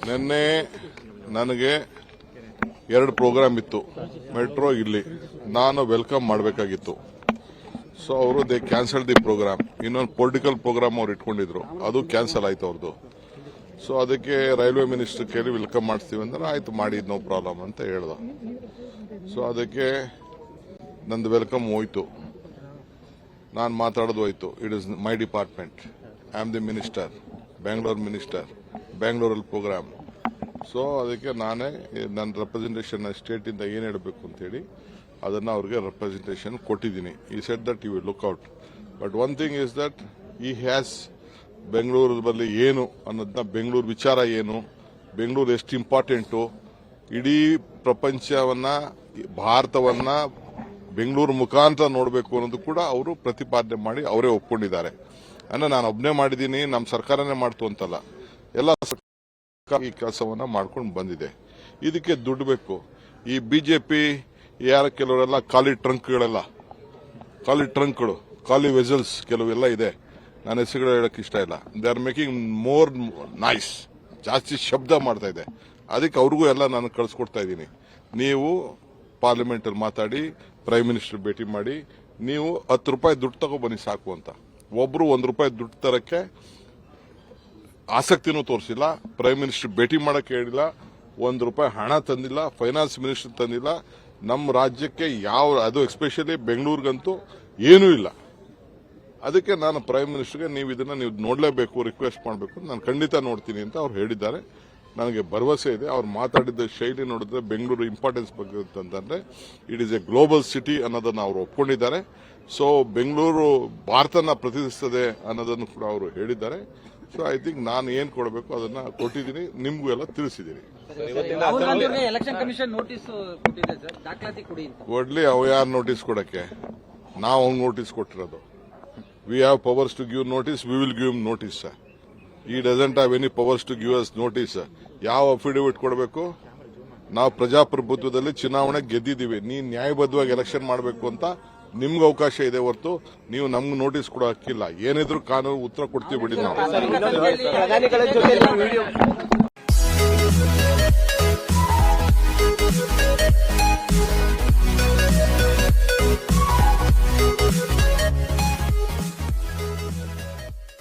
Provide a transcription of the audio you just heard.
ನಿನ್ನೆ ನನಗೆ 2 ಪ್ರೋಗ್ರಾಮ್ ಇತ್ತು ಮೆಟ್ರೋ ಇಲ್ಲಿ ನಾನು ವೆಲ್ಕಮ್ ಮಾಡಬೇಕಾಗಿತ್ತು. ಸೊ ಅವರು ದೇ ಕ್ಯಾನ್ಸಲ್ ದಿ ಪ್ರೋಗ್ರಾಮ್. ಇನ್ನೊಂದು ಪೊಲಿಟಿಕಲ್ ಪ್ರೋಗ್ರಾಮ್ ಅವ್ರು ಇಟ್ಕೊಂಡಿದ್ರು, ಅದು ಕ್ಯಾನ್ಸಲ್ ಆಯ್ತು ಅವ್ರದ್ದು. ಸೊ ಅದಕ್ಕೆ ರೈಲ್ವೆ ಮಿನಿಸ್ಟರ್ ಕೇಳಿ ವೆಲ್ಕಮ್ ಮಾಡಿಸ್ತೀವಿ ಅಂದ್ರೆ ಆಯ್ತು ಮಾಡಿ, ನೋ ಪ್ರಾಬ್ಲಮ್ ಅಂತ ಹೇಳ್ದ. ಸೊ ಅದಕ್ಕೆ ನಂದು ವೆಲ್ಕಮ್ ಹೋಯ್ತು, ನಾನು ಮಾತಾಡೋದು ಹೋಯ್ತು. It is my department, I am the minister, Bangalore minister, ಬ್ಯಾಂಗ್ಳೂರಲ್ಲಿ ಪ್ರೋಗ್ರಾಮ್. ಸೊ ಅದಕ್ಕೆ ನಾನೇ ನನ್ನ ರೆಪ್ರೆಸೆಂಟೇಷನ್ ಸ್ಟೇಟ್ ಇಂದ ಏನು ಹೇಳಬೇಕು ಅಂತ ಹೇಳಿ ಅದನ್ನ ಅವ್ರಿಗೆ ರೆಪ್ರೆಸೆಂಟೇಷನ್ ಕೊಟ್ಟಿದ್ದೀನಿ. ಈ set that you will look out. But one thing is that ಈ ಹ್ಯಾಸ್ ಬೆಂಗಳೂರಲ್ಲಿ ಏನು ಅನ್ನೋದನ್ನ, ಬೆಂಗಳೂರು ವಿಚಾರ ಏನು, ಬೆಂಗಳೂರು ಎಷ್ಟು ಇಂಪಾರ್ಟೆಂಟು, ಇಡೀ ಪ್ರಪಂಚವನ್ನ ಭಾರತವನ್ನ ಬೆಂಗಳೂರು ಮುಖಾಂತರ ನೋಡಬೇಕು ಅನ್ನೋದು ಕೂಡ ಅವರು ಪ್ರತಿಪಾದನೆ ಮಾಡಿ ಅವರೇ ಒಪ್ಕೊಂಡಿದ್ದಾರೆ. ಅಂದ್ರೆ ನಾನು ಒಬ್ಬನೇ ಮಾಡಿದ್ದೀನಿ, ನಮ್ಮ ಸರ್ಕಾರನೇ ಮಾಡ್ತು ಅಂತಲ್ಲ, ಎಲ್ಲ ಸರ್ಕಾರ ಈ ಕೆಲಸವನ್ನ ಮಾಡ್ಕೊಂಡು ಬಂದಿದೆ. ಇದಕ್ಕೆ ದುಡ್ಡು ಬೇಕು. ಈ ಬಿಜೆಪಿ ಯಾರ ಕೆಲವರೆಲ್ಲ ಖಾಲಿ ಟ್ರಂಕ್ಗಳು, ಖಾಲಿ ವೆಸಲ್ಸ್ ಕೆಲವೆಲ್ಲ ಇದೆ. ನನ್ನ ಹೆಸರುಗಳು ಹೇಳಕ್ ಇಷ್ಟ ಇಲ್ಲ. They are making more nice, ಜಾಸ್ತಿ ಶಬ್ದ ಮಾಡ್ತಾ ಇದೆ. ಅದಕ್ಕೆ ಅವ್ರಿಗೂ ಎಲ್ಲ ನಾನು ಕಳಿಸ್ಕೊಡ್ತಾ ಇದ್ದೀನಿ. ನೀವು ಪಾರ್ಲಿಮೆಂಟ್ ಅಲ್ಲಿ ಮಾತಾಡಿ, ಪ್ರೈಮ್ ಮಿನಿಸ್ಟರ್ ಭೇಟಿ ಮಾಡಿ, ನೀವು 10 ರೂಪಾಯಿ ದುಡ್ಡು ತಗೋ ಬನ್ನಿ ಸಾಕು ಅಂತ. ಒಬ್ರು 1 ರೂಪಾಯಿ ದುಡ್ಡು ತರಕ್ಕೆ ಆಸಕ್ತಿನೂ ತೋರಿಸಿಲ್ಲ. ಪ್ರೈಮ್ ಮಿನಿಸ್ಟರ್ ಭೇಟಿ ಮಾಡಕ್ಕೆ ಹೇಳಿಲ್ಲ, 1 ರೂಪಾಯಿ ಹಣ ತಂದಿಲ್ಲ, ಫೈನಾನ್ಸ್ ಮಿನಿಸ್ಟರ್ ತಂದಿಲ್ಲ. ನಮ್ಮ ರಾಜ್ಯಕ್ಕೆ ಅದು ಎಸ್ಪೆಷಲಿ ಬೆಂಗಳೂರಿಗಂತೂ ಏನೂ ಇಲ್ಲ. ಅದಕ್ಕೆ ನಾನು ಪ್ರೈಮ್ ಮಿನಿಸ್ಟರ್ಗೆ ನೀವು ನೋಡಲೇಬೇಕು, ರಿಕ್ವೆಸ್ಟ್ ಮಾಡಬೇಕು, ನಾನು ಖಂಡಿತ ನೋಡ್ತೀನಿ ಅಂತ ಅವ್ರು ಹೇಳಿದ್ದಾರೆ. ನನಗೆ ಭರವಸೆ ಇದೆ. ಅವ್ರು ಮಾತಾಡಿದ ಶೈಲಿ ನೋಡಿದ್ರೆ ಬೆಂಗಳೂರು ಇಂಪಾರ್ಟೆನ್ಸ್ ಬಗ್ಗೆ ಅಂತಂದ್ರೆ it is A global city ಅನ್ನೋದನ್ನ ಅವರು ಒಪ್ಕೊಂಡಿದ್ದಾರೆ. ಸೊ ಬೆಂಗಳೂರು ಭಾರತನ ಪ್ರತಿನಿಧಿಸುತ್ತದೆ ಅನ್ನೋದನ್ನು ಕೂಡ ಅವರು ಹೇಳಿದ್ದಾರೆ. ಸೊ ಐ ಥಿಂಕ್ ನಾನು ಏನ್ ಕೊಡಬೇಕು ಅದನ್ನ ಕೊಟ್ಟಿದ್ದೀನಿ, ನಿಮ್ಗೂ ಎಲ್ಲ ತಿಳಿಸಿದ್ದೀನಿ. ಕೊಡ್ಲಿ, ಅವು ಯಾರು ನೋಟಿಸ್ ಕೊಡಕ್ಕೆ? ನಾವು ಅವ್ನು ನೋಟಿಸ್ ಕೊಟ್ಟಿರೋದು. We have powers to give notice, we will give notice. ಈ doesn't have any powers to give us notice. ಯಾವ ಅಫಿಡವಿಟ್ ಕೊಡಬೇಕು? ನಾವು ಪ್ರಜಾಪ್ರಭುತ್ವದಲ್ಲಿ ಚುನಾವಣೆ ಗೆದ್ದಿದ್ದೀವಿ. ನೀವು ನ್ಯಾಯಬದ್ಧವಾಗಿ ಎಲೆಕ್ಷನ್ ಮಾಡಬೇಕು ಅಂತ ನಿಮ್ಗೆ ಅವಕಾಶ ಇದೆ ಹೊರತು ನೀವು ನಮ್ಗೆ ನೋಟಿಸ್ ಕೊಡೋ ಹಕ್ಕಿಲ್ಲ. ಏನಿದ್ರು ಕಾನೂನು ಉತ್ತರ ಕೊಡ್ತೀವಿ ಬಿಡಿ ನಾವು.